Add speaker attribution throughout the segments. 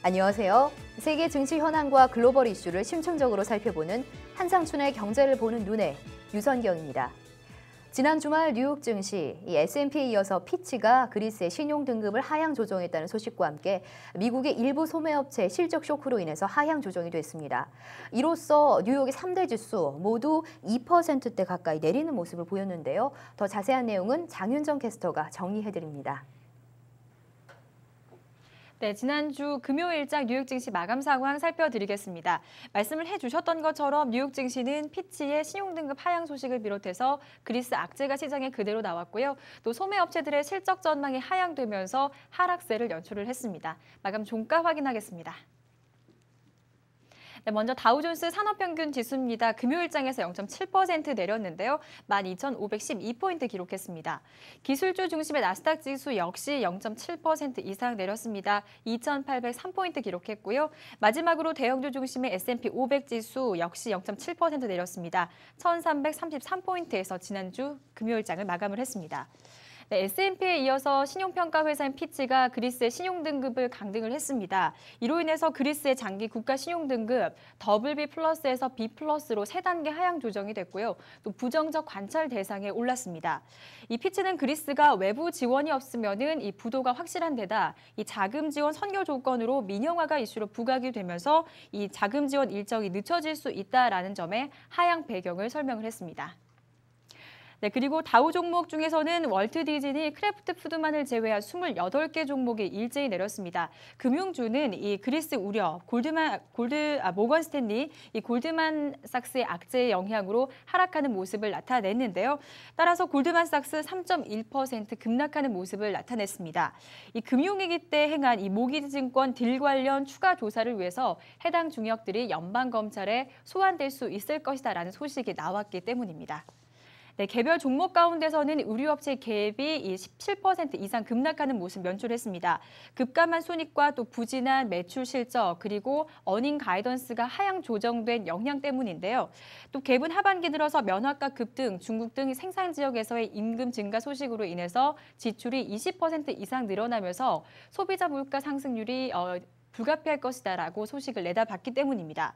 Speaker 1: 안녕하세요. 세계 증시 현황과 글로벌 이슈를 심층적으로 살펴보는 한상춘의 경제를 보는 눈에 유선경입니다. 지난 주말 뉴욕 증시 S&P에 이어서 피치가 그리스의 신용 등급을 하향 조정했다는 소식과 함께 미국의 일부 소매업체 실적 쇼크로 인해서 하향 조정이 됐습니다. 이로써 뉴욕의 3대 지수 모두 2%대 가까이 내리는 모습을 보였는데요. 더 자세한 내용은 장윤정 캐스터가 정리해드립니다.
Speaker 2: 네, 지난주 금요일장 뉴욕 증시 마감 상황 살펴드리겠습니다. 말씀을 해주셨던 것처럼 뉴욕 증시는 피치의 신용등급 하향 소식을 비롯해서 그리스 악재가 시장에 그대로 나왔고요. 또 소매업체들의 실적 전망이 하향되면서 하락세를 연출을 했습니다. 마감 종가 확인하겠습니다. 네, 먼저 다우존스 산업평균 지수입니다. 금요일장에서 0.7% 내렸는데요. 12,512포인트 기록했습니다. 기술주 중심의 나스닥 지수 역시 0.7% 이상 내렸습니다. 2,803포인트 기록했고요. 마지막으로 대형주 중심의 S&P 500 지수 역시 0.7% 내렸습니다. 1,333포인트에서 지난주 금요일장을 마감을 했습니다. 네, S&P에 이어서 신용평가 회사인 피치가 그리스의 신용등급을 강등을 했습니다. 이로 인해서 그리스의 장기 국가 신용등급 BB 플러스에서 B 플러스로 3단계 하향 조정이 됐고요. 또 부정적 관찰 대상에 올랐습니다. 이 피치는 그리스가 외부 지원이 없으면은 이 부도가 확실한 데다 이 자금 지원 선결 조건으로 민영화가 이슈로 부각이 되면서 이 자금 지원 일정이 늦춰질 수 있다라는 점에 하향 배경을 설명을 했습니다. 네, 그리고 다우 종목 중에서는 월트 디즈니, 크래프트 푸드만을 제외한 28개 종목이 일제히 내렸습니다. 금융주는 이 그리스 우려, 모건 스탠리, 이 골드만삭스의 악재의 영향으로 하락하는 모습을 나타냈는데요. 따라서 골드만삭스 3.1% 급락하는 모습을 나타냈습니다. 이 금융위기 때 행한 이 모기지증권 딜 관련 추가 조사를 위해서 해당 중역들이 연방검찰에 소환될 수 있을 것이다라는 소식이 나왔기 때문입니다. 네, 개별 종목 가운데서는 의류업체 갭이 17% 이상 급락하는 모습 연출했습니다. 급감한 손익과 또 부진한 매출 실적 그리고 어닝 가이던스가 하향 조정된 영향 때문인데요. 또 갭은 하반기 들어서 면화가 급등, 중국 등 생산 지역에서의 임금 증가 소식으로 인해서 지출이 20% 이상 늘어나면서 소비자 물가 상승률이 불가피할 것이다라고 소식을 내다봤기 때문입니다.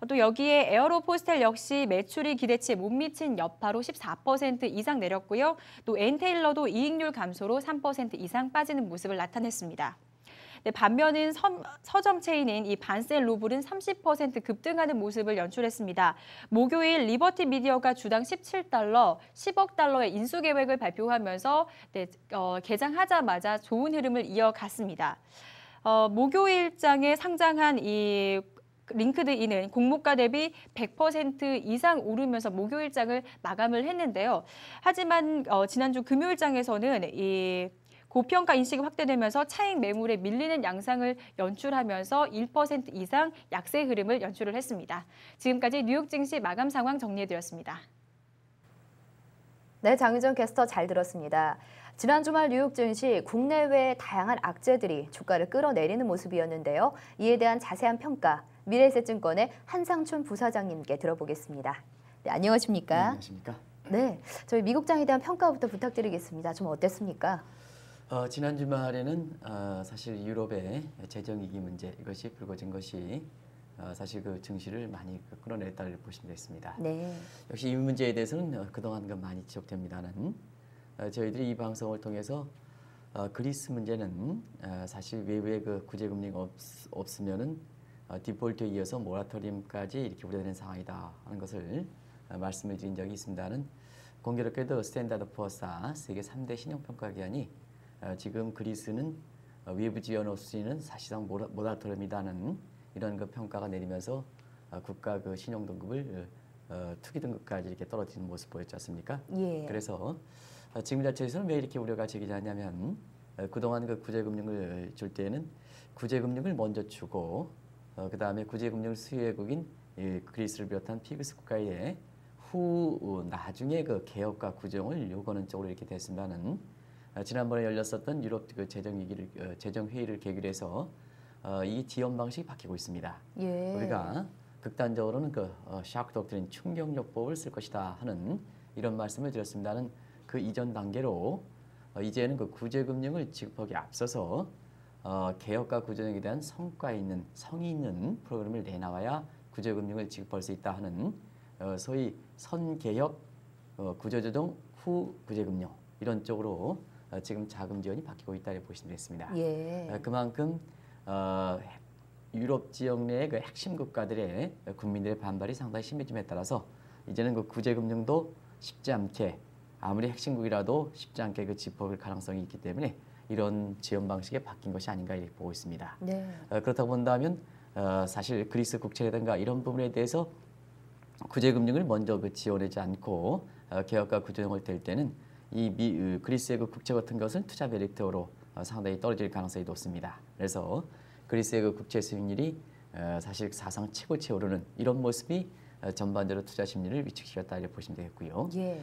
Speaker 2: 또 여기에 에어로포스텔 역시 매출이 기대치에 못 미친 여파로 14% 이상 내렸고요. 또 엔테일러도 이익률 감소로 3% 이상 빠지는 모습을 나타냈습니다. 네, 반면은 서점 체인인 이 반셀 로블은 30% 급등하는 모습을 연출했습니다. 목요일 리버티 미디어가 주당 17달러, 10억 달러의 인수 계획을 발표하면서 개장하자마자 좋은 흐름을 이어갔습니다. 목요일장에 상장한 이 링크드인은 공모가 대비 100% 이상 오르면서 목요일장을 마감을 했는데요. 하지만 지난주 금요일장에서는 이 고평가 인식이 확대되면서 차익 매물에 밀리는 양상을 연출하면서 1% 이상 약세 흐름을 연출을 했습니다. 지금까지 뉴욕 증시 마감 상황 정리해드렸습니다.
Speaker 1: 네, 장윤정 캐스터 잘 들었습니다. 지난 주말 뉴욕 증시 국내외 다양한 악재들이 주가를 끌어내리는 모습이었는데요. 이에 대한 자세한 평가 미래에셋증권의 한상춘 부사장님께 들어보겠습니다. 네, 안녕하십니까?
Speaker 3: 네, 안녕하십니까?
Speaker 1: 네, 저희 미국장에 대한 평가부터 부탁드리겠습니다. 좀 어땠습니까?
Speaker 3: 지난 주말에는 사실 유럽의 재정위기 문제 이것이 불거진 것이 사실 그 증시를 많이 끌어냈다고 보시면 되겠습니다.
Speaker 1: 네.
Speaker 3: 역시 이 문제에 대해서는 그동안 많이 지적됩니다는 저희들이 이 방송을 통해서 그리스 문제는 사실 외부의 그 구제금리가 없으면은 디폴트에 이어서 모라토리움까지 이렇게 우려되는 상황이다 하는 것을 말씀을 드린 적이 있습니다는 공교롭게도 스탠다드 푸어사 세계 3대 신용평가기관이 지금 그리스는 외부 지원 없이는 사실상 모라토리움이다는 이런 그 평가가 내리면서 국가 그 신용 등급을 투기 등급까지 이렇게 떨어지는 모습 보였지 않습니까?
Speaker 1: 예.
Speaker 3: 그래서 지금 자체에서는 왜 이렇게 우려가 제기되냐면 그동안 그 구제금융을 줄 때는 구제금융을 먼저 주고 그 다음에 구제금융 수혜국인 그리스를 비롯한 피그스 국가에 나중에 그 개혁과 구정을 요구하는 쪽으로 이렇게 됐습니다는 지난번에 열렸었던 유럽 그 재정 회의를 계기로 해서 이 지원 방식이 바뀌고 있습니다.
Speaker 1: 예.
Speaker 3: 우리가 극단적으로는 그 샤크 독트린 충격요법을 쓸 것이다 하는 이런 말씀을 드렸습니다는 그 이전 단계로 이제는 그 구제금융을 지급하기 앞서서 개혁과 구제에 대한 성이 있는 프로그램을 내놔야 구제금융을 지급할 수 있다 하는 소위 선개혁 구조조정 후 구제금융 이런 쪽으로 지금 자금 지원이 바뀌고 있다고 보시면 되겠습니다.
Speaker 1: 예.
Speaker 3: 그만큼 유럽 지역 내의 그 핵심 국가들의 국민들의 반발이 상당히 심해짐에 따라서 이제는 그 구제금융도 쉽지 않게 아무리 핵심국이라도 쉽지 않게 그 지퍼볼 가능성이 있기 때문에 이런 지원 방식에 바뀐 것이 아닌가 이렇게 보고 있습니다.
Speaker 1: 네.
Speaker 3: 그렇다고 본다면 사실 그리스 국채라든가 이런 부분에 대해서 구제금융을 먼저 그 지원하지 않고 개혁과 구조정을 될 때는 이 그리스의 그 국채 같은 것은 투자 메리트로 상당히 떨어질 가능성이 높습니다. 그래서 그리스의 그 국채 수익률이 사실 사상 최고치에 오르는 이런 모습이 전반적으로 투자 심리를 위축시켰다 이렇게 보시면 되겠고요.
Speaker 1: 예.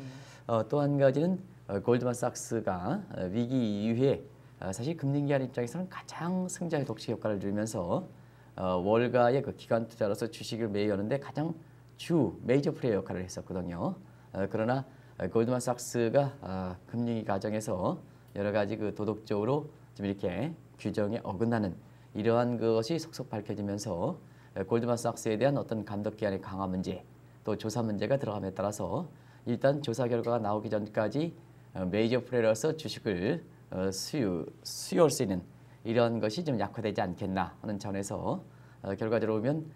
Speaker 3: 또 한 가지는 골드만삭스가 위기 이후에 사실 금융기관 입장에서는 가장 승자의 독식 효과를 누리면서 월가의 그 기관 투자로서 주식을 매입하는데 가장 메이저 플레이어 역할을 했었거든요. 그러나 골드만삭스가 금융위 과정에서 여러 가지 그 도덕적으로 좀 이렇게 규정에 어긋나는 이러한 것이 속속 밝혀지면서 골드만삭스에 대한 어떤 감독기관의 강화 문제 또 조사 문제가 들어감에 따라서 일단 조사 결과가 나오기 전까지 메이저 플레이어로서 주식을 수요할 수 있는 이러한 것이 좀 약화되지 않겠나 하는 점에서 결과적으로 보면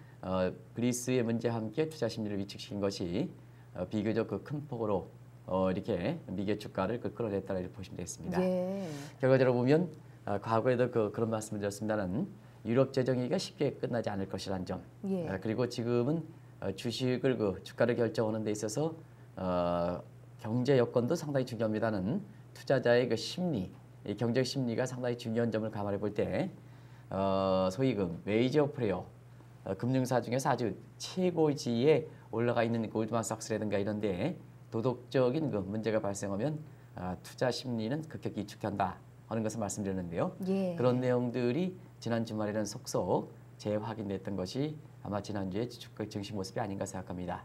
Speaker 3: 그리스의 문제와 함께 투자 심리를 위축시킨 것이 비교적 그 큰 폭으로 이렇게 미개 주가를 끌어냈다고 보시면 되겠습니다.
Speaker 1: 예.
Speaker 3: 결과적으로 보면 과거에도 그런 말씀을 드렸습니다는 유럽 재정위기가 쉽게 끝나지 않을 것이라는 점.
Speaker 1: 예.
Speaker 3: 그리고 지금은 주식을 주가를 결정하는 데 있어서 경제 여건도 상당히 중요합니다는 투자자의 그 심리, 이 경제 심리가 상당히 중요한 점을 감안해 볼 때 소위 그 메이저 플레이어 금융사 중에서 아주 최고지에 올라가 있는 골드만삭스라든가 이런데 도덕적인 그 문제가 발생하면 투자 심리는 급격히 위축한다 하는 것을 말씀드렸는데요.
Speaker 1: 예.
Speaker 3: 그런 내용들이 지난 주말에는 속속 재확인됐던 것이 아마 지난주에 주가 증시 모습이 아닌가 생각합니다.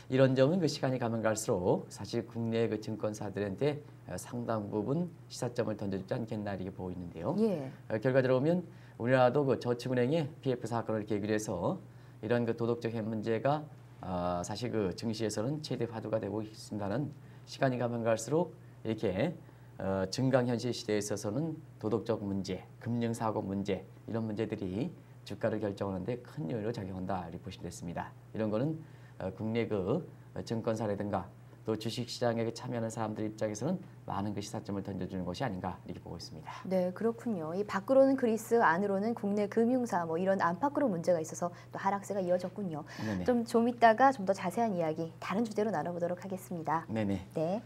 Speaker 3: 이런 점은 그 시간이 가면 갈수록 사실 국내 그 증권사들한테 상당 부분 시사점을 던져주지 않겠나 이렇게 보고 있는데요.
Speaker 1: 예.
Speaker 3: 결과적으로 보면 우리나라도 그 저축은행의 PF 사건을 계기로 해서 이런 그 도덕적 해임 문제가 사실 그 증시에서는 최대 화두가 되고 있습니다는 시간이 가면 갈수록 이렇게 증강현실 시대에 있어서는 도덕적 문제, 금융사고 문제 이런 문제들이 주가를 결정하는데 큰 요인으로 작용한다 이렇게 보시면 됐습니다. 이런 거는 국내 그 증권사라든가 또 주식시장에 참여하는 사람들 입장에서는 많은 그 시사점을 던져주는 것이 아닌가 이렇게 보고 있습니다.
Speaker 1: 네, 그렇군요. 이 밖으로는 그리스, 안으로는 국내 금융사 뭐 이런 안팎으로 문제가 있어서 또 하락세가 이어졌군요.
Speaker 3: 네네.
Speaker 1: 좀 이따가 좀 더 자세한 이야기 다른 주제로 나눠보도록 하겠습니다.
Speaker 3: 네네.
Speaker 1: 네.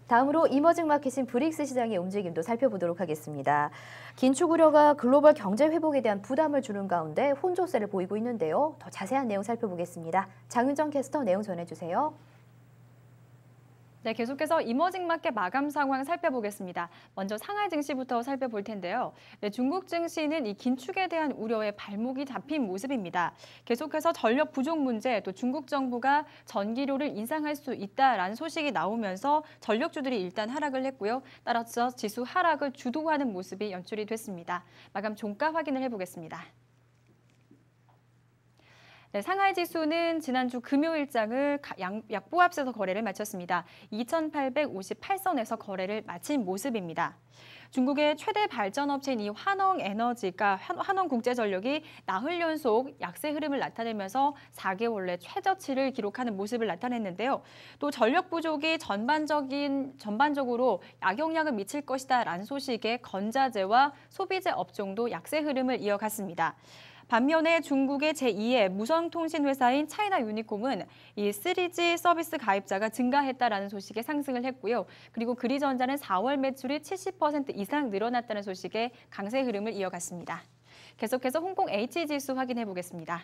Speaker 1: 다음으로 이머징 마켓인 브릭스 시장의 움직임도 살펴보도록 하겠습니다. 긴축 우려가 글로벌 경제 회복에 대한 부담을 주는 가운데 혼조세를 보이고 있는데요. 더 자세한 내용 살펴보겠습니다. 장윤정 캐스터 내용 전해주세요.
Speaker 2: 네, 계속해서 이머징 마켓 마감 상황 살펴보겠습니다. 먼저 상하이 증시부터 살펴볼 텐데요. 네, 중국 증시는 이 긴축에 대한 우려에 발목이 잡힌 모습입니다. 계속해서 전력 부족 문제, 또 중국 정부가 전기료를 인상할 수 있다라는 소식이 나오면서 전력주들이 일단 하락을 했고요. 따라서 지수 하락을 주도하는 모습이 연출이 됐습니다. 마감 종가 확인을 해보겠습니다. 네, 상하이 지수는 지난주 금요일장을 약보합세서 거래를 마쳤습니다. 2,858선에서 거래를 마친 모습입니다. 중국의 최대 발전업체인 이 환원에너지가 환원국제전력이 나흘 연속 약세 흐름을 나타내면서 4개월 내 최저치를 기록하는 모습을 나타냈는데요. 또 전력 부족이 전반적으로 악영향을 미칠 것이다라는 소식에 건자재와 소비재 업종도 약세 흐름을 이어갔습니다. 반면에 중국의 제2의 무선통신 회사인 차이나 유니콤은 이 3G 서비스 가입자가 증가했다라는 소식에 상승을 했고요. 그리고 그리전자는 4월 매출이 70% 이상 늘어났다는 소식에 강세 흐름을 이어갔습니다. 계속해서 홍콩 H지수 확인해 보겠습니다.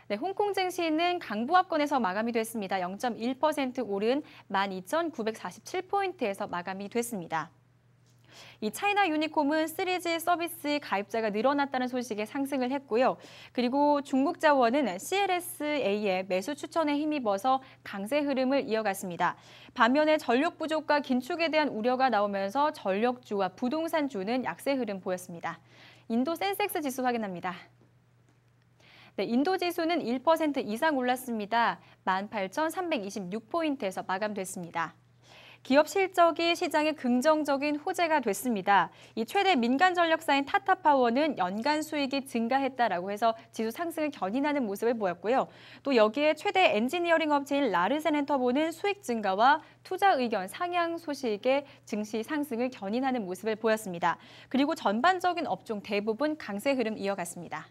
Speaker 2: 네, 홍콩 증시는 강보합권에서 마감이 됐습니다. 0.1% 오른 12,947포인트에서 마감이 됐습니다. 이 차이나 유니콤은 3G 서비스 가입자가 늘어났다는 소식에 상승을 했고요. 그리고 중국자원은 CLSA의 매수 추천에 힘입어서 강세 흐름을 이어갔습니다. 반면에 전력 부족과 긴축에 대한 우려가 나오면서 전력주와 부동산주는 약세 흐름 보였습니다. 인도 센섹스 지수 확인합니다. 네, 인도 지수는 1% 이상 올랐습니다. 18,326포인트에서 마감됐습니다. 기업 실적이 시장에 긍정적인 호재가 됐습니다. 이 최대 민간 전력사인 타타파워는 연간 수익이 증가했다라고 해서 지수 상승을 견인하는 모습을 보였고요. 또 여기에 최대 엔지니어링 업체인 라르센앤터보는 수익 증가와 투자 의견 상향 소식에 증시 상승을 견인하는 모습을 보였습니다. 그리고 전반적인 업종 대부분 강세 흐름 이어갔습니다.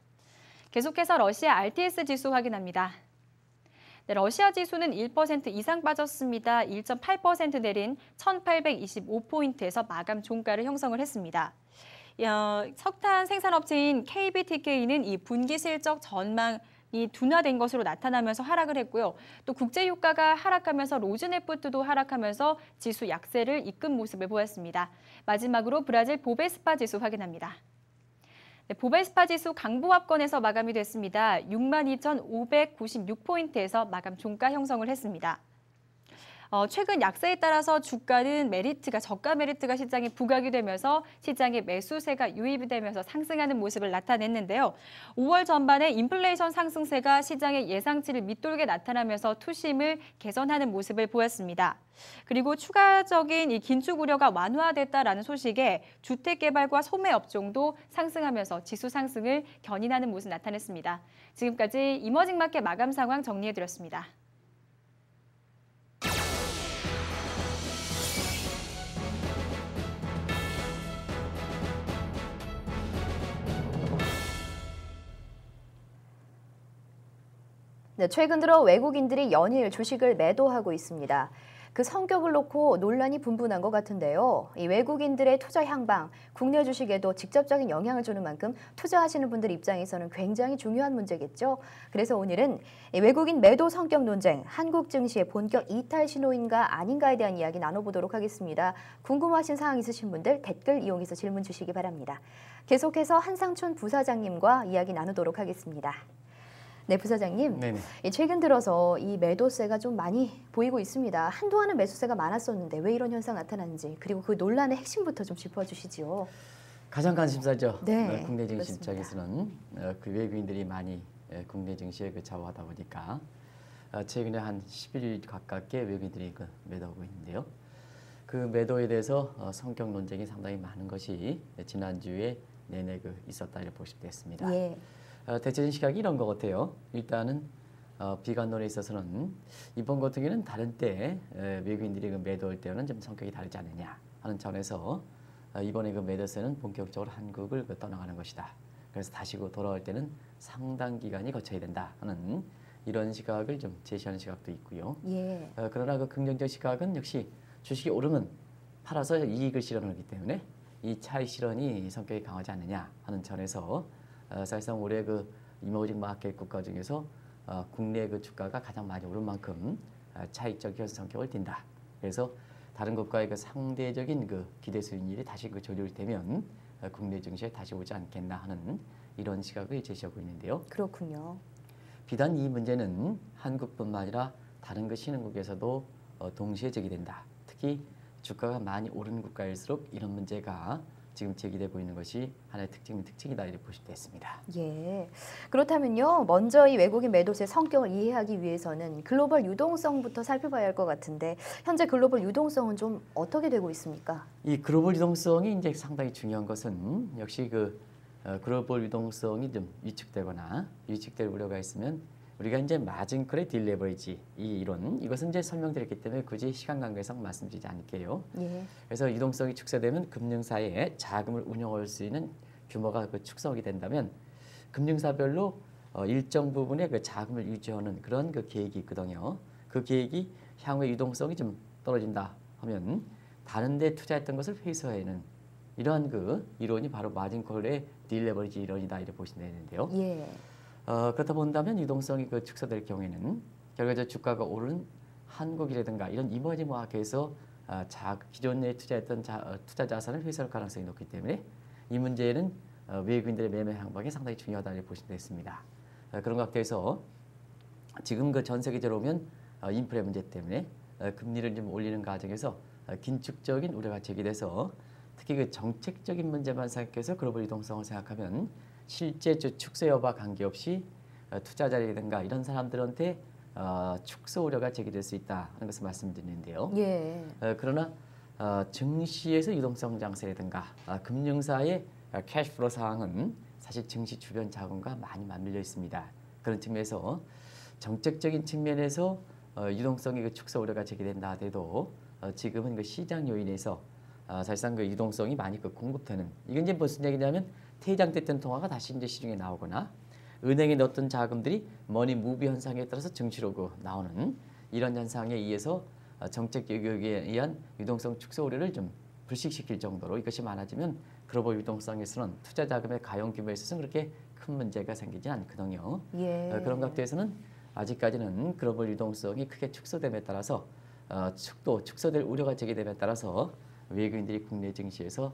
Speaker 2: 계속해서 러시아 RTS 지수 확인합니다. 네, 러시아 지수는 1% 이상 빠졌습니다. 1.8% 내린 1,825포인트에서 마감 종가를 형성을 했습니다. 석탄 생산업체인 KBTK는 이 분기 실적 전망이 둔화된 것으로 나타나면서 하락을 했고요. 또 국제유가가 하락하면서 로즈네프트도 하락하면서 지수 약세를 이끈 모습을 보였습니다. 마지막으로 브라질 보베스파 지수 확인합니다. 네, 보베스파 지수 강보합권에서 마감이 됐습니다. 62,596포인트에서 마감 종가 형성을 했습니다. 최근 약세에 따라서 주가는 저가 메리트가 시장에 부각이 되면서 시장에 매수세가 유입이 되면서 상승하는 모습을 나타냈는데요. 5월 전반에 인플레이션 상승세가 시장의 예상치를 밑돌게 나타나면서 투심을 개선하는 모습을 보였습니다. 그리고 추가적인 이 긴축 우려가 완화됐다라는 소식에 주택개발과 소매 업종도 상승하면서 지수 상승을 견인하는 모습을 나타냈습니다. 지금까지 이머징 마켓 마감 상황 정리해드렸습니다.
Speaker 1: 네, 최근 들어 외국인들이 연일 주식을 매도하고 있습니다. 그 성격을 놓고 논란이 분분한 것 같은데요. 이 외국인들의 투자 향방, 국내 주식에도 직접적인 영향을 주는 만큼 투자하시는 분들 입장에서는 굉장히 중요한 문제겠죠. 그래서 오늘은 이 외국인 매도 성격 논쟁, 한국 증시의 본격 이탈 신호인가 아닌가에 대한 이야기 나눠보도록 하겠습니다. 궁금하신 사항 있으신 분들 댓글 이용해서 질문 주시기 바랍니다. 계속해서 한상춘 부사장님과 이야기 나누도록 하겠습니다. 네, 부사장님.
Speaker 3: 네네.
Speaker 1: 최근 들어서 이 매도세가 좀 많이 보이고 있습니다. 한동안은 매수세가 많았었는데 왜 이런 현상 나타나는지, 그리고 그 논란의 핵심부터 좀 짚어주시죠.
Speaker 3: 가장 관심사죠.
Speaker 1: 네,
Speaker 3: 국내 증시
Speaker 1: 그렇습니다.
Speaker 3: 입장에서는 그 외국인들이 많이 국내 증시에 좌우하다 보니까 최근에 한 10일 가깝게 외국인들이 매도하고 있는데요. 그 매도에 대해서 성격 논쟁이 상당히 많은 것이 지난주에 내내 있었다 이렇게 보시면 되겠습니다.
Speaker 1: 예.
Speaker 3: 대체적인 시각이 이런 것 같아요. 일단은 비관론에 있어서는 이번 같은 경우는 다른 때 외국인들이 매도할 때는 좀 성격이 다르지 않느냐 하는 차원에서 이번에 매도세는 본격적으로 한국을 떠나가는 것이다. 그래서 다시 돌아올 때는 상당 기간이 거쳐야 된다 하는 이런 시각을 좀 제시하는 시각도 있고요.
Speaker 1: 예.
Speaker 3: 그러나 긍정적 시각은 역시 주식이 오르면 팔아서 이익을 실현하기 때문에 이 차익 실현이 성격이 강하지 않느냐 하는 차원에서 사실상 올해 이머징 마켓 국가 중에서 국내 주가가 가장 많이 오른 만큼 차익적 성격을 띈다. 그래서 다른 국가의 상대적인 기대 수익률이 다시 조절이 되면 국내 증시에 다시 오지 않겠나 하는 이런 시각을 제시하고 있는데요.
Speaker 1: 그렇군요.
Speaker 3: 비단 이 문제는 한국뿐만 아니라 다른 신흥국에서도 동시에 제기된다. 특히 주가가 많이 오른 국가일수록 이런 문제가 지금 제기되고 있는 것이 하나의 특징이다 이렇게 보시면 되겠습니다.
Speaker 1: 예. 그렇다면요, 먼저 이 외국인 매도세 성격을 이해하기 위해서는 글로벌 유동성부터 살펴봐야 할 것 같은데 현재 글로벌 유동성은 좀 어떻게 되고 있습니까?
Speaker 3: 이 글로벌 유동성이 이제 상당히 중요한 것은 역시 글로벌 유동성이 좀 위축되거나 위축될 우려가 있으면 우리가 이제 마진콜의 딜레버리지 이 이론 이것은 이제 설명드렸기 때문에 굳이 시간 관계상 말씀드리지 않을게요.
Speaker 1: 예.
Speaker 3: 그래서 유동성이 축소되면 금융사에 자금을 운용할 수 있는 규모가 축소하게 된다면 금융사별로 일정 부분의 자금을 유지하는 그런 계획이 있거든요. 그 계획이 향후에 유동성이 좀 떨어진다 하면 다른 데 투자했던 것을 회수하는 이러한 이론이 바로 마진콜의 딜레버리지 이론이다 이렇게 보시면 되는데요.
Speaker 1: 예.
Speaker 3: 그렇다 본다면 유동성이 축소될 경우에는 결과적으로 주가가 오르는 한국이라든가 이런 이머징 마켓에서 기존에 투자했던 투자 자산을 회수할 가능성이 높기 때문에 이 문제는 외국인들의 매매 향방이 상당히 중요하다고 보시면 되겠습니다. 그런 각도에서 지금 전 세계적으로 보면 인플레 문제 때문에 금리를 좀 올리는 과정에서 긴축적인 우려가 제기돼서 특히 정책적인 문제만 생각해서 글로벌 유동성을 생각하면 실제 축소 여부와 관계없이 투자자라든가 이런 사람들한테 축소 우려가 제기될 수 있다 하는 것을 말씀드리는데요.
Speaker 1: 예.
Speaker 3: 그러나 증시에서 유동성 장세라든가 금융사의 캐시플로 상황은 사실 증시 주변 자금과 많이 맞물려 있습니다. 그런 측면에서 정책적인 측면에서 유동성의 축소 우려가 제기된다 하더라도 지금은 시장 요인에서 사실상 유동성이 많이 공급되는 이건 이제 무슨 얘기냐면 퇴장됐던 통화가 다시 이제 시중에 나오거나 은행에 넣었던 자금들이 머니 무비 현상에 따라서 증시로 나오는 이런 현상에 의해서 정책 교육에 의한 유동성 축소 우려를 좀 불식시킬 정도로 이것이 많아지면 글로벌 유동성에서는 투자 자금의 가용 규모에 있어서는 그렇게 큰 문제가 생기지 않거든요.
Speaker 1: 예.
Speaker 3: 그런 각도에서는 아직까지는 글로벌 유동성이 크게 축소됨에 따라서 축소될 우려가 제기됨에 따라서 외국인들이 국내 증시에서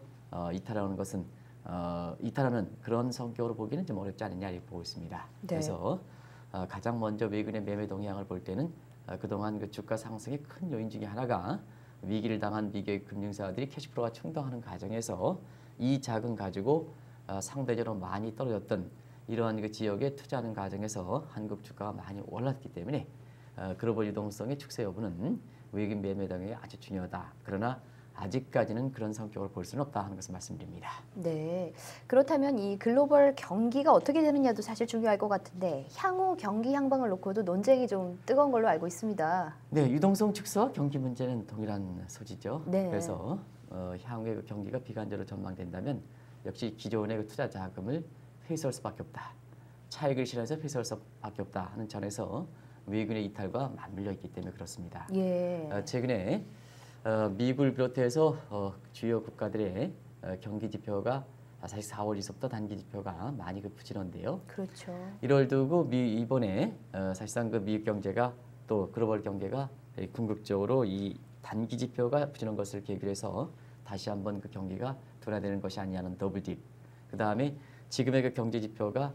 Speaker 3: 이탈하는 것은 이탈하는 그런 성격으로 보기는 좀 어렵지 않느냐 이렇게 보고 있습니다.
Speaker 1: 네.
Speaker 3: 그래서 가장 먼저 외국인의 매매 동향을 볼 때는 그동안 주가 상승의 큰 요인 중에 하나가 위기를 당한 미국의 금융사들이 캐시플로가 충당하는 과정에서 이 자금 가지고 상대적으로 많이 떨어졌던 이러한 지역에 투자하는 과정에서 한국 주가가 많이 올랐기 때문에 글로벌 유동성의 축소 여부는 외국인 매매 동향이 아주 중요하다. 그러나 아직까지는 그런 성격을 볼 수는 없다 하는 것을 말씀드립니다.
Speaker 1: 네. 그렇다면 이 글로벌 경기가 어떻게 되느냐도 사실 중요할 것 같은데 향후 경기 향방을 놓고도 논쟁이 좀 뜨거운 걸로 알고 있습니다.
Speaker 3: 네, 유동성 축소와 경기 문제는 동일한 소지죠.
Speaker 1: 네.
Speaker 3: 그래서 향후의 경기가 비관적으로 전망된다면 역시 기존의 투자 자금을 회수할 수밖에 없다. 차익을 실현해서 회수할 수밖에 없다 하는 점에서 외국인의 이탈과 맞물려 있기 때문에 그렇습니다.
Speaker 1: 예.
Speaker 3: 최근에 미국을 비롯해서 주요 국가들의 경기 지표가 사실 4월 이서부터 단기 지표가 많이 부진한데요.
Speaker 1: 그렇죠.
Speaker 3: 이걸 두고 이번에 사실상 미국 경제가 또 글로벌 경제가 궁극적으로 이 단기 지표가 부진한 것을 계기로 해서 다시 한번 경기가 둔화되는 것이 아니냐는 더블딥. 그 다음에 지금의 경제 지표가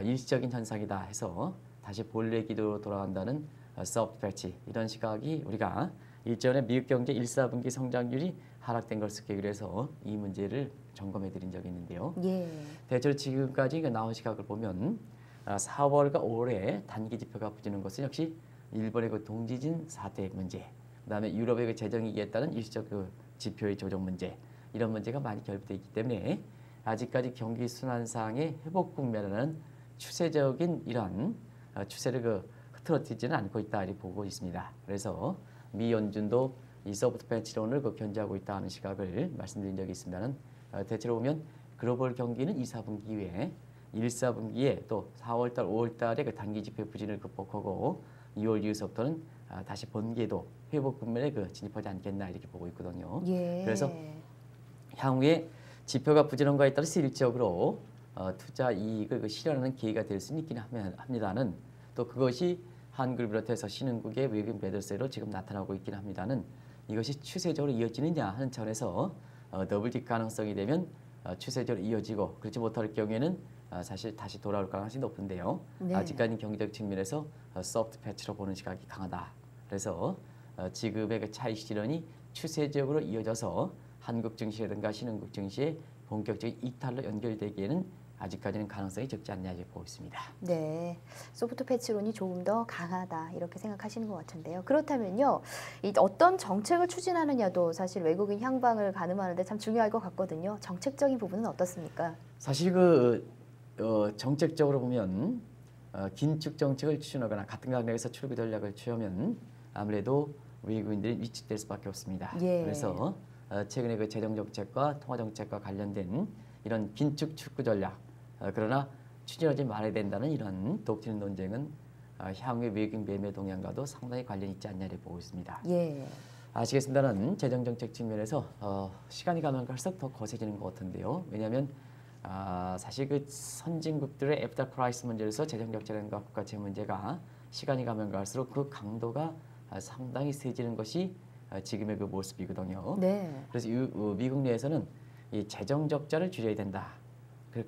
Speaker 3: 일시적인 현상이다 해서 다시 본래 기도로 돌아간다는 소프트 패치 이런 시각이 우리가 일전에 미국 경제 1, 4분기 성장률이 하락된 것을 계기로 해서 이 문제를 점검해 드린 적이 있는데요.
Speaker 1: 예.
Speaker 3: 대체로 지금까지 나온 시각을 보면 4월과 5월에 단기 지표가 부진한 것은 역시 일본의 동지진 사태 문제, 그다음에 유럽의 재정위기에 따른 일시적 지표의 조정 문제 이런 문제가 많이 결부되어 있기 때문에 아직까지 경기 순환상의 회복 국면에는 추세적인 이러한 추세를 흐트러뜨리지는 않고 있다 이렇게 보고 있습니다. 그래서 미 연준도 이 소프트 패치론을 견제하고 있다는 시각을 말씀드린 적이 있습니다는 대체로 보면 글로벌 경기는 2, 4분기 이후에 1, 4분기에 또 4월달, 5월달에 단기 지표 부진을 극복하고 2월 이후서부터는 다시 번개도 회복 국면에 진입하지 않겠나 이렇게 보고 있거든요.
Speaker 1: 예.
Speaker 3: 그래서 향후에 지표가 부진한 거에 따라서 일적으로 투자 이익을 실현하는 기회가 될 수는 있긴 합니다는 또 그것이 한국을 비롯해서 신흥국의 외국인 매도세로 지금 나타나고 있긴 합니다는 이것이 추세적으로 이어지느냐 하는 차원에서 더블딥 가능성이 되면 추세적으로 이어지고 그렇지 못할 경우에는 사실 다시 돌아올 가능성이 높은데요.
Speaker 1: 네.
Speaker 3: 아직까지 경제적 측면에서 소프트 패치로 보는 시각이 강하다. 그래서 지금의 차익 실현이 추세적으로 이어져서 한국 증시라든가 신흥국 증시의 본격적인 이탈로 연결되기에는 아직까지는 가능성이 적지 않냐 이렇게 보고 있습니다.
Speaker 1: 네, 소프트 패치론이 조금 더 강하다 이렇게 생각하시는 것 같은데요. 그렇다면요, 이 어떤 정책을 추진하느냐도 사실 외국인 향방을 가늠하는데 참 중요할 것 같거든요. 정책적인 부분은 어떻습니까?
Speaker 3: 사실 정책적으로 보면 긴축 정책을 추진하거나 같은 강력에서 출구 전략을 취하면 아무래도 외국인들이 위축될 수밖에 없습니다.
Speaker 1: 예.
Speaker 3: 그래서 최근에 재정 정책과 통화 정책과 관련된 이런 긴축 축구 전략 그러나 추진하지 말아야 된다는 이런 독트린 논쟁은 향후의 외국인 매매 동향과도 상당히 관련이 있지 않냐를 보고 있습니다.
Speaker 1: 예.
Speaker 3: 아시겠습니다는 재정 정책 측면에서 시간이 가면 갈수록 더 거세지는 것 같은데요. 왜냐하면 사실 그 선진국들의 애프터 크라이시스 문제로서 재정 적자라든가 국가채 문제가 시간이 가면 갈수록 그 강도가 상당히 세지는 것이 지금의 그 모습이거든요.
Speaker 1: 네.
Speaker 3: 그래서 미국 내에서는 이 재정 적자를 줄여야 된다.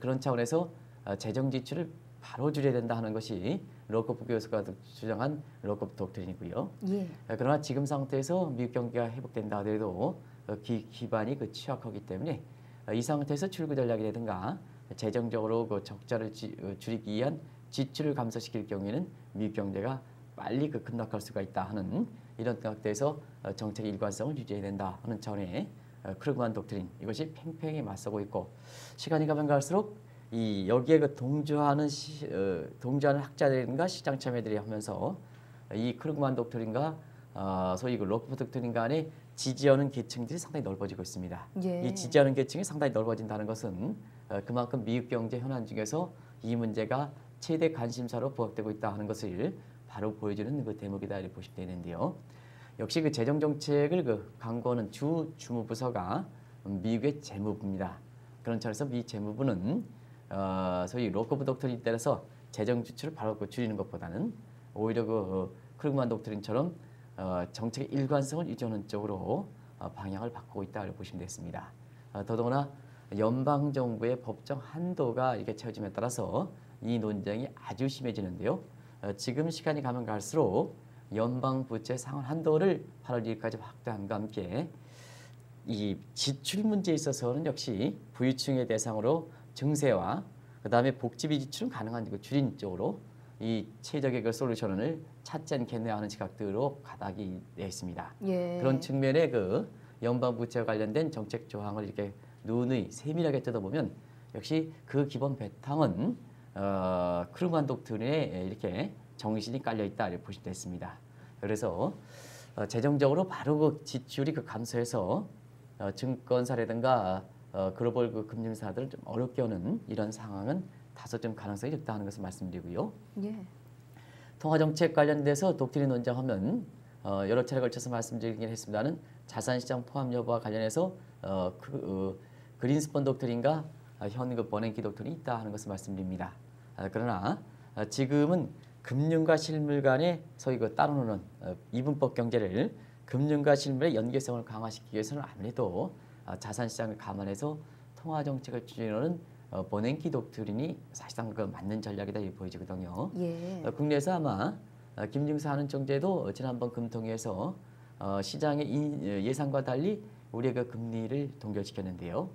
Speaker 3: 그런 차원에서 재정 지출을 바로 줄여야 된다 하는 것이 로커프 교수가 주장한 로커프 독트린이고요.
Speaker 1: 예.
Speaker 3: 그러나 지금 상태에서 미국 경기가 회복된다 하더라도 기반이 취약하기 때문에 이 상태에서 출구 전략이라든가 재정적으로 그 적자를 줄이기 위한 지출을 감소시킬 경우에는 미국 경제가 빨리 급락할 수가 있다 하는 이런 각도에서 정책의 일관성을 유지해야 된다 하는 차원의 크루그만 독트린 이것이 팽팽히 맞서고 있고 시간이 가면 갈수록 이 여기에 동조하는 학자들과 시장 참여들이 하면서 이 크루그만 독트린과 소위 그 로커프 독트린 간의 지지하는 계층들이 상당히 넓어지고 있습니다.
Speaker 1: 예.
Speaker 3: 이 지지하는 계층이 상당히 넓어진다는 것은 그만큼 미국 경제 현안 중에서 이 문제가 최대 관심사로 부각되고 있다 하는 것을 바로 보여주는 그 대목이다 이렇게 보시면 되는데요. 역시 그 재정 정책을 강구하는 주무부서가 미국의 재무부입니다. 그런 차원에서 미 재무부는 소위 로커프 독트린에 따라서 재정 지출을 바로 줄이는 것보다는 오히려 크루그만 독트린처럼 정책의 일관성을 유지하는 쪽으로 방향을 바꾸고 있다 이렇게 보시면 되겠습니다. 더더구나 연방 정부의 법정 한도가 이렇게 채워짐에 따라서 이 논쟁이 아주 심해지는데요. 지금 시간이 가면 갈수록 연방 부채 상환 한도를 8월 1일까지 확대함과 함께 이 지출 문제에 있어서는 역시 부유층의 대상으로 증세와 그다음에 복지비 지출은 가능한 줄인 쪽으로 이 최적의 그 솔루션을 찾지 않겠냐 하는 시각들로 가닥이 내 있습니다.
Speaker 1: 예.
Speaker 3: 그런 측면의 그 연방 부채와 관련된 정책 조항을 이렇게 누누이 세밀하게 뜯어보면 역시 그 기본 바탕은 크루그만 독트린에 이렇게 정신이 깔려 있다 이렇게 보시면 됐습니다. 그래서 재정적으로 바로 그 지출이 감소해서 증권사라든가 글로벌 그 금융사들을 좀 어렵게 하는 이런 상황은 다소 좀 가능성이 적다 하는 것을 말씀드리고요.
Speaker 1: 예.
Speaker 3: 통화정책 관련돼서 독트린 논쟁하면 여러 차례 걸쳐서 말씀드리긴 했습니다는 자산시장 포함 여부와 관련해서 그린스펀 독트린과 현 그 버냉키 독트린이 있다 하는 것을 말씀드립니다. 그러나 지금은 금융과 실물 간의 소위 그 따로노는 이분법 경제를 금융과 실물의 연계성을 강화시키기 위해서는 아무래도 자산시장을 감안해서 통화정책을 추진하는 버냉키 독트린이 사실상 그 맞는 전략이다 이렇게 보여지거든요.
Speaker 1: 예.
Speaker 3: 국내에서 아마 김증사 하는 총재도 지난번 금통위에서 시장의 예상과 달리 우리의 그 금리를 동결시켰는데요.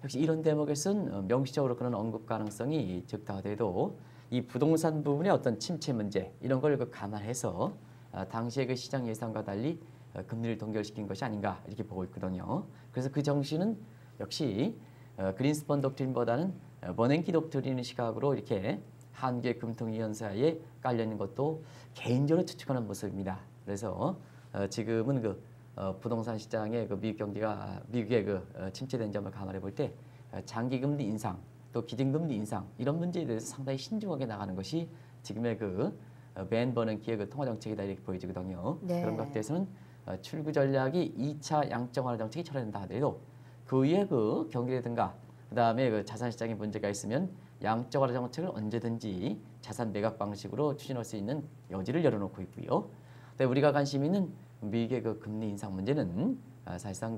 Speaker 3: 역시 이런 대목에서는 명시적으로 그런 언급 가능성이 적다 하더라도 이 부동산 부분의 어떤 침체 문제 이런 걸 감안해서 당시의 그 시장 예상과 달리 금리를 동결시킨 것이 아닌가 이렇게 보고 있거든요. 그래서 그 정신은 역시 그린스펀 독트린보다는 버냉키 독트린의 시각으로 이렇게 한국의 금통위원사에 깔려 있는 것도 개인적으로 추측하는 모습입니다. 그래서 지금은 부동산 시장의 미국 경기가 미국의 침체된 점을 감안해 볼 때 장기금리 인상 또 기준금리 인상 이런 문제에 대해서 상당히 신중하게 나가는 것이 지금의 벤 버냉키의 통화정책이다 이렇게 보여지거든요.
Speaker 1: 네.
Speaker 3: 그런 각도에서는 출구 전략이 2차 양적완화 정책이 철회된다 하더라도 그 위에 경기라든가 그다음에 자산시장에 문제가 있으면 양적완화 정책을 언제든지 자산 매각 방식으로 추진할 수 있는 여지를 열어놓고 있고요. 근데 우리가 관심 있는 미국의 금리 인상 문제는 사실상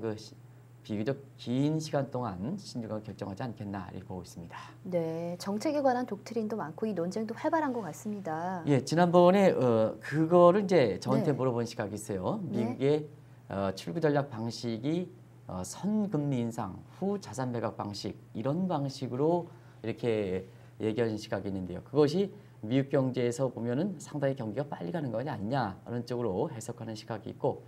Speaker 3: 비교적 긴 시간 동안 신중하게 결정하지 않겠나 이렇게 보고 있습니다.
Speaker 1: 네, 정책에 관한 독트린도 많고 이 논쟁도 활발한 것 같습니다.
Speaker 3: 예, 지난번에 그거를 이제 저한테
Speaker 1: 네.
Speaker 3: 물어본 시각이 있어요.
Speaker 1: 네.
Speaker 3: 미국의 출구 전략 방식이 선금리 인상 후 자산 매각 방식 이런 방식으로 이렇게 얘기하는 시각이 있는데요. 그것이 미국 경제에서 보면은 상당히 경기가 빨리 가는 거 아니냐 하는 쪽으로 해석하는 시각이 있고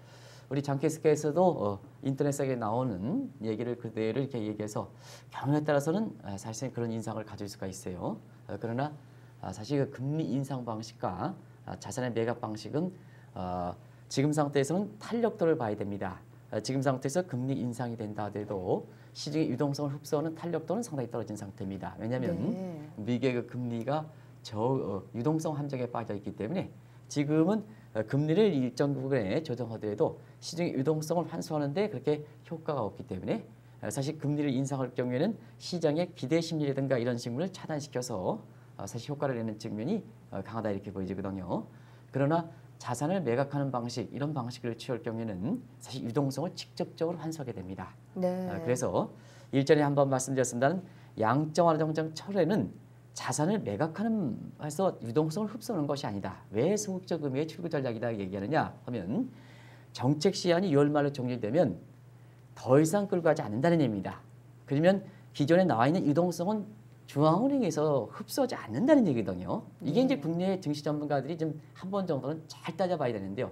Speaker 3: 우리 장캐스께서도 인터넷에 나오는 얘기를 그대로 이렇게 얘기해서 경우에 따라서는 사실상 그런 인상을 가질 수가 있어요. 그러나 사실 그 금리 인상 방식과 자산의 매각 방식은 지금 상태에서는 탄력도를 봐야 됩니다. 지금 상태에서 금리 인상이 된다 하더라도 시중의 유동성을 흡수하는 탄력도는 상당히 떨어진 상태입니다. 왜냐하면
Speaker 1: 네.
Speaker 3: 미국의 금리가 유동성 함정에 빠져 있기 때문에 지금은 금리를 일정 부분에 조정하더라도 시중의 유동성을 환수하는데 그렇게 효과가 없기 때문에 사실 금리를 인상할 경우에는 시장의 기대 심리라든가 이런 식물을 차단시켜서 사실 효과를 내는 측면이 강하다 이렇게 보여지거든요. 그러나 자산을 매각하는 방식 이런 방식을 취할 경우에는 사실 유동성을 직접적으로 환수하게 됩니다.
Speaker 1: 네.
Speaker 3: 그래서 일전에 한번 말씀드렸습니다는 양적 완화정책 철회는 자산을 매각하는 해서 유동성을 흡수하는 것이 아니다. 왜 소극적 의미의 출구 전략이다 얘기하느냐 하면 정책 시한이 6월 말로 종료되면 더 이상 끌고 가지 않는다는 얘기입니다. 그러면 기존에 나와 있는 유동성은 중앙은행에서 흡수하지 않는다는 얘기거든요. 이게 이제 국내 증시 전문가들이 좀 한 번 정도는 잘 따져봐야 되는데요.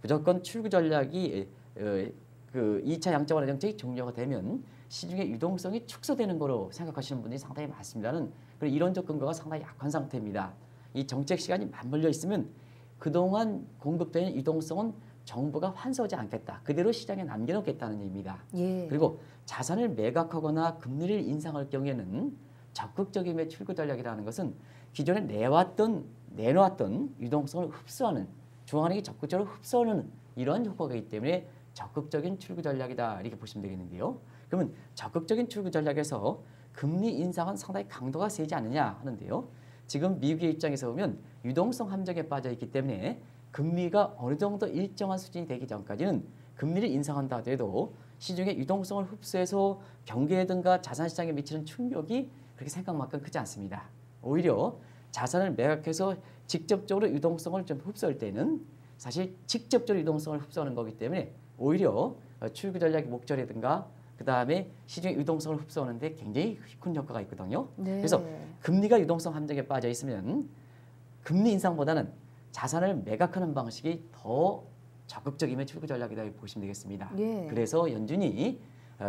Speaker 3: 무조건 출구 전략이 그 2차 양적 완화 정책이 종료가 되면 시중의 유동성이 축소되는 거로 생각하시는 분들이 상당히 많습니다는 그리고 이론적 근거가 상당히 약한 상태입니다. 이 정책 시간이 맞물려 있으면 그동안 공급되는 유동성은 정부가 환수하지 않겠다. 그대로 시장에 남겨놓겠다는 얘기입니다.
Speaker 1: 예.
Speaker 3: 그리고 자산을 매각하거나 금리를 인상할 경우에는 적극적인 매출구 전략이라는 것은 기존에 내놓았던 유동성을 흡수하는 중앙은행이 적극적으로 흡수하는 이러한 효과가 있기 때문에 적극적인 출구 전략이다 이렇게 보시면 되겠는데요. 그러면 적극적인 출구 전략에서 금리 인상은 상당히 강도가 세지 않느냐 하는데요. 지금 미국의 입장에서 보면 유동성 함정에 빠져 있기 때문에 금리가 어느 정도 일정한 수준이 되기 전까지는 금리를 인상한다 하더라도 시중의 유동성을 흡수해서 경기라든가 자산시장에 미치는 충격이 그렇게 생각만큼 크지 않습니다. 오히려 자산을 매각해서 직접적으로 유동성을 좀 흡수할 때는 사실 직접적으로 유동성을 흡수하는 거기 때문에 오히려 출구 전략의 목적이라든가 그 다음에 시중의 유동성을 흡수하는데 굉장히 큰 효과가 있거든요.
Speaker 1: 네.
Speaker 3: 그래서 금리가 유동성 함정에 빠져 있으면 금리 인상보다는 자산을 매각하는 방식이 더 적극적이면 출구 전략이다 보시면 되겠습니다.
Speaker 1: 예.
Speaker 3: 그래서 연준이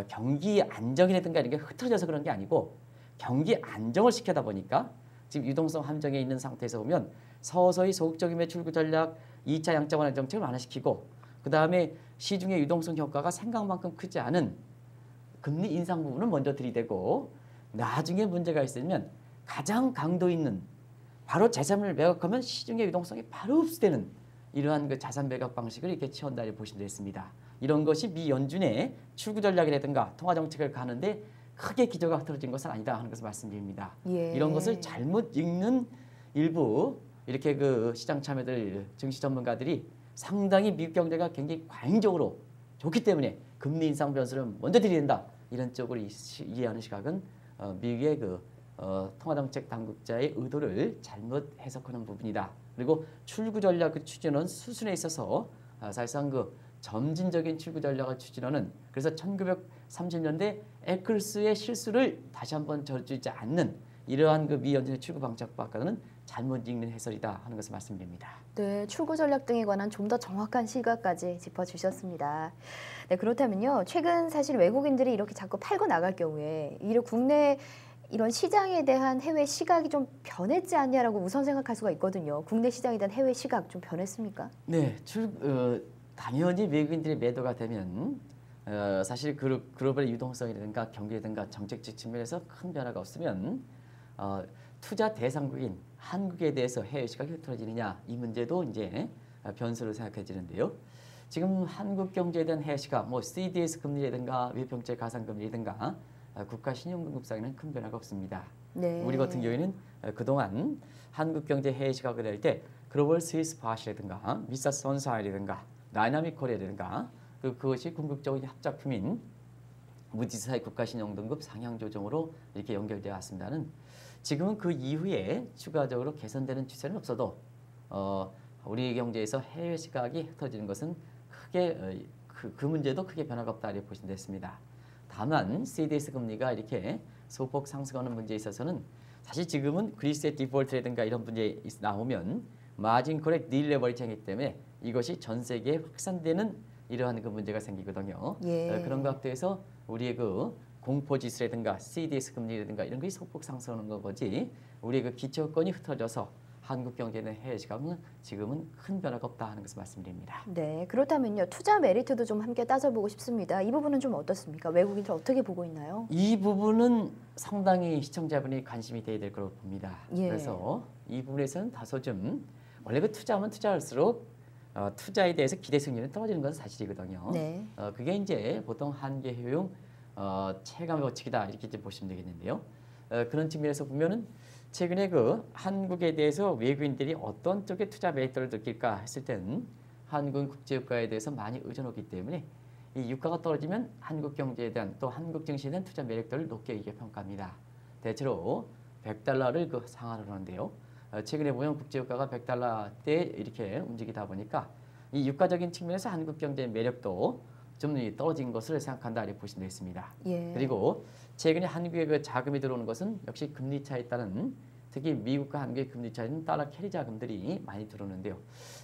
Speaker 3: 경기 안정이라든가 이런 게 흐트러져서 그런 게 아니고 경기 안정을 시켜다 보니까 지금 유동성 함정에 있는 상태에서 보면 서서히 소극적인 출구 전략 2차 양적 완화 정책을 완화시키고 그 다음에 시중의 유동성 효과가 생각만큼 크지 않은 금리 인상 부분을 먼저 들이대고 나중에 문제가 있으면 가장 강도 있는 바로 자산을 매각하면 시중의 유동성이 바로 흡수되는 이러한 그 자산 매각 방식을 이렇게 취한다 보시면 되겠습니다. 이런 것이 미 연준의 출구 전략이라든가 통화 정책을 가는데 크게 기조가 흐트러진 것은 아니다 하는 것을 말씀드립니다.
Speaker 1: 예.
Speaker 3: 이런 것을 잘못 읽는 일부 이렇게 그 시장 참여들 증시 전문가들이 상당히 미국 경제가 굉장히 과잉적으로 좋기 때문에 금리 인상 변수를 먼저 들이댄다 이런 쪽으로 이해하는 시각은 미국의 그 통화정책 당국자의 의도를 잘못 해석하는 부분이다. 그리고 출구 전략 추진은 수순에 있어서 사실상 그 점진적인 출구 전략을 추진하는 그래서 1930년대 에클스의 실수를 다시 한번 저지르지 않는 이러한 그 미 연준의 출구 방책과는 잘못 읽는 해설이다 하는 것을 말씀드립니다.
Speaker 1: 네, 출구 전략 등에 관한 좀 더 정확한 시각까지 짚어주셨습니다. 네, 그렇다면요. 최근 사실 외국인들이 이렇게 자꾸 팔고 나갈 경우에 이런 국내 이런 시장에 대한 해외 시각이 좀 변했지 않냐라고 우선 생각할 수가 있거든요. 국내 시장에 대한 해외 시각 좀 변했습니까?
Speaker 3: 네, 당연히 외국인들의 매도가 되면 사실 글로벌 유동성이라든가 경기라든가 정책적 측면에서 큰 변화가 없으면 투자 대상국인 한국에 대해서 해외 시각이 흐트러지느냐 이 문제도 이제 변수로 생각해지는데요. 지금 한국 경제에 대한 해외 시각, 뭐 CDS 금리라든가 외평채 가상금리라든가 국가 신용등급상에는 큰 변화가 없습니다.
Speaker 1: 네.
Speaker 3: 우리 같은 경우에는 그동안 한국 경제 해외 시각을 할 때 글로벌 스위스 바시라든가 미사 선사이라든가 다이나믹 코리아라든가 그것이 궁극적인 합작품인 무디스의 국가 신용등급 상향 조정으로 이렇게 연결되어 왔습니다는 지금은 그 이후에 추가적으로 개선되는 추세는 없어도 우리 경제에서 해외 시각이 흩어지는 것은 크게 그 문제도 크게 변화가 없다 이렇게 보시면 됐습니다. 다만 CDS 금리가 이렇게 소폭 상승하는 문제에 있어서는 사실 지금은 그리스의 디폴트라든가 이런 문제 나오면 마진 콜의 딜레버리징이기 때문에 이것이 전 세계에 확산되는 이러한 그 문제가 생기거든요.
Speaker 1: 예.
Speaker 3: 그런 각도에서 우리의 그 공포지수라든가 CDS 금리라든가 이런 것이 소폭 상승하는 거지 우리의 그 기초권이 흩어져서 한국 경제는 해외 시각은 지금은 큰 변화가 없다 하는 것을 말씀드립니다.
Speaker 1: 네, 그렇다면요. 투자 메리트도 좀 함께 따져보고 싶습니다. 이 부분은 좀 어떻습니까? 외국인들 어떻게 보고 있나요?
Speaker 3: 이 부분은 상당히 시청자분이 관심이 돼야 될 거로 봅니다.
Speaker 1: 예.
Speaker 3: 그래서 이 부분에서는 다소 좀 원래 그 투자하면 투자할수록 투자에 대해서 기대 승률은 떨어지는 것은 사실이거든요.
Speaker 1: 네.
Speaker 3: 그게 이제 보통 한계 효용 체감 법칙이다 이렇게 이제 보시면 되겠는데요. 그런 측면에서 보면은 최근에 그 한국에 대해서 외국인들이 어떤 쪽에 투자 매력도를 느낄까 했을 때는 한국 국제유가에 대해서 많이 의존하기 때문에 이 유가가 떨어지면 한국 경제에 대한 또 한국 증시에 대한 투자 매력도를 높게 이게 평가합니다. 대체로 100달러를 그 상한을 하는데요. 최근에 보면 국제유가가 100달러대 이렇게 움직이다 보니까 이 유가적인 측면에서 한국 경제의 매력도 좀 떨어진 것을 생각한다 이렇게 보시면 되겠습니다.
Speaker 1: 예.
Speaker 3: 그리고 최근에 한국에 그 자금이 들어오는 것은 역시 금리 차에 따른 특히 미국과 한국의 금리 차이는 달러 캐리 자금들이 많이 들어오는데요.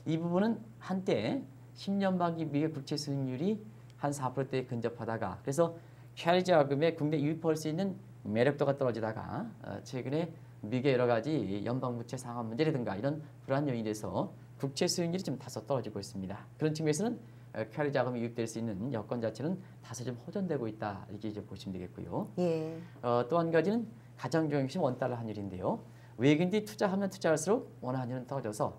Speaker 3: 이 부분은 한때 10년 만기 미국 국채 수익률이 한 4%대에 근접하다가 그래서 캐리 자금에 국내 유입할 수 있는 매력도가 떨어지다가 최근에 미국의 여러 가지 연방부채 상환 문제라든가 이런 불안 요인에 대해서 국채 수익률이 좀 다소 떨어지고 있습니다. 그런 측면에서는 캐리 자금이 유입될 수 있는 여건 자체는 다소 좀 호전되고 있다 이렇게 이제 보시면 되겠고요.
Speaker 1: 예.
Speaker 3: 또 한 가지는 가장 중요한 것이 원달러 환율인데요. 외국인들이 투자하면 투자할수록 원 환율은 떨어져서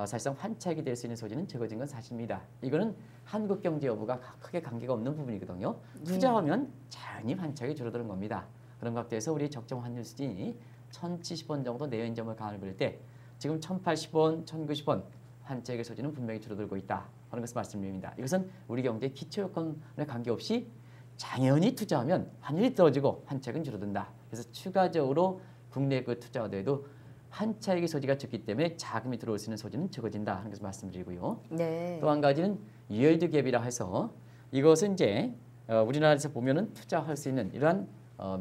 Speaker 3: 사실상 환차익이 될 수 있는 소지는 적어진 건 사실입니다. 이거는 한국 경제 여부가 크게 관계가 없는 부분이거든요. 투자하면 자연히 환차익이 줄어드는 겁니다. 그런 각도에서 우리 적정 환율 수준이 1,070원 정도 내연점을 강을 그릴 때 지금 1,080원, 1,090원 환차익의 소지는 분명히 줄어들고 있다 하는 것을 말씀드립니다. 이것은 우리 경제의 기초 여건에 관계없이 당연히 투자하면 환율이 떨어지고 환차익은 줄어든다. 그래서 추가적으로 국내 그 투자자들도 환차익의 소지가 적기 때문에 자금이 들어올 수 있는 소지는 적어진다 하는 것을 말씀드리고요.
Speaker 1: 네.
Speaker 3: 또 한 가지는 yield 갭이라 해서 이것은 이제 우리나라에서 보면은 투자할 수 있는 이러한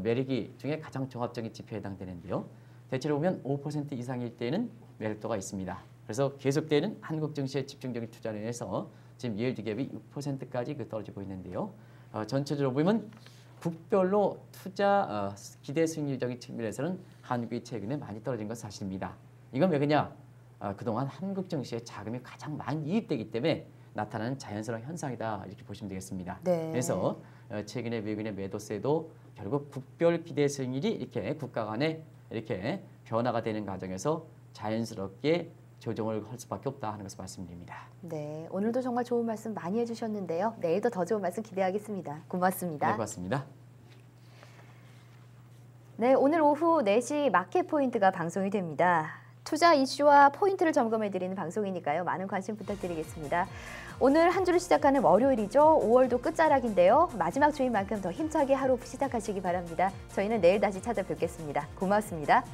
Speaker 3: 매력이 중에 가장 종합적인 지표에 해당되는데요. 대체로 보면 5% 이상일 때는 매력도가 있습니다. 그래서 계속되는 한국 증시의 집중적인 투자로 인해서 지금 yield 갭이 6%까지 떨어지고 있는데요. 전체적으로 보면 국별로 투자 기대 수익률적인 측면에서는 한국이 최근에 많이 떨어진 건 사실입니다. 이건 왜 그러냐? 그동안 한국 증시에 자금이 가장 많이 유입되기 때문에 나타나는 자연스러운 현상이다 이렇게 보시면 되겠습니다.
Speaker 1: 네.
Speaker 3: 그래서 최근에 외국인의 매도세도 결국 국별 기대 수익률이 이렇게 국가 간에 이렇게 변화가 되는 과정에서 자연스럽게 조정을 할 수밖에 없다 하는 것을 말씀드립니다.
Speaker 1: 네, 오늘도 정말 좋은 말씀 많이 해주셨는데요. 내일도 더 좋은 말씀 기대하겠습니다. 고맙습니다.
Speaker 3: 네, 고맙습니다.
Speaker 1: 네, 오늘 오후 4시 마켓 포인트가 방송이 됩니다. 투자 이슈와 포인트를 점검해드리는 방송이니까요. 많은 관심 부탁드리겠습니다. 오늘 한 주를 시작하는 월요일이죠. 5월도 끝자락인데요. 마지막 주인 만큼 더 힘차게 하루 시작하시기 바랍니다. 저희는 내일 다시 찾아뵙겠습니다. 고맙습니다.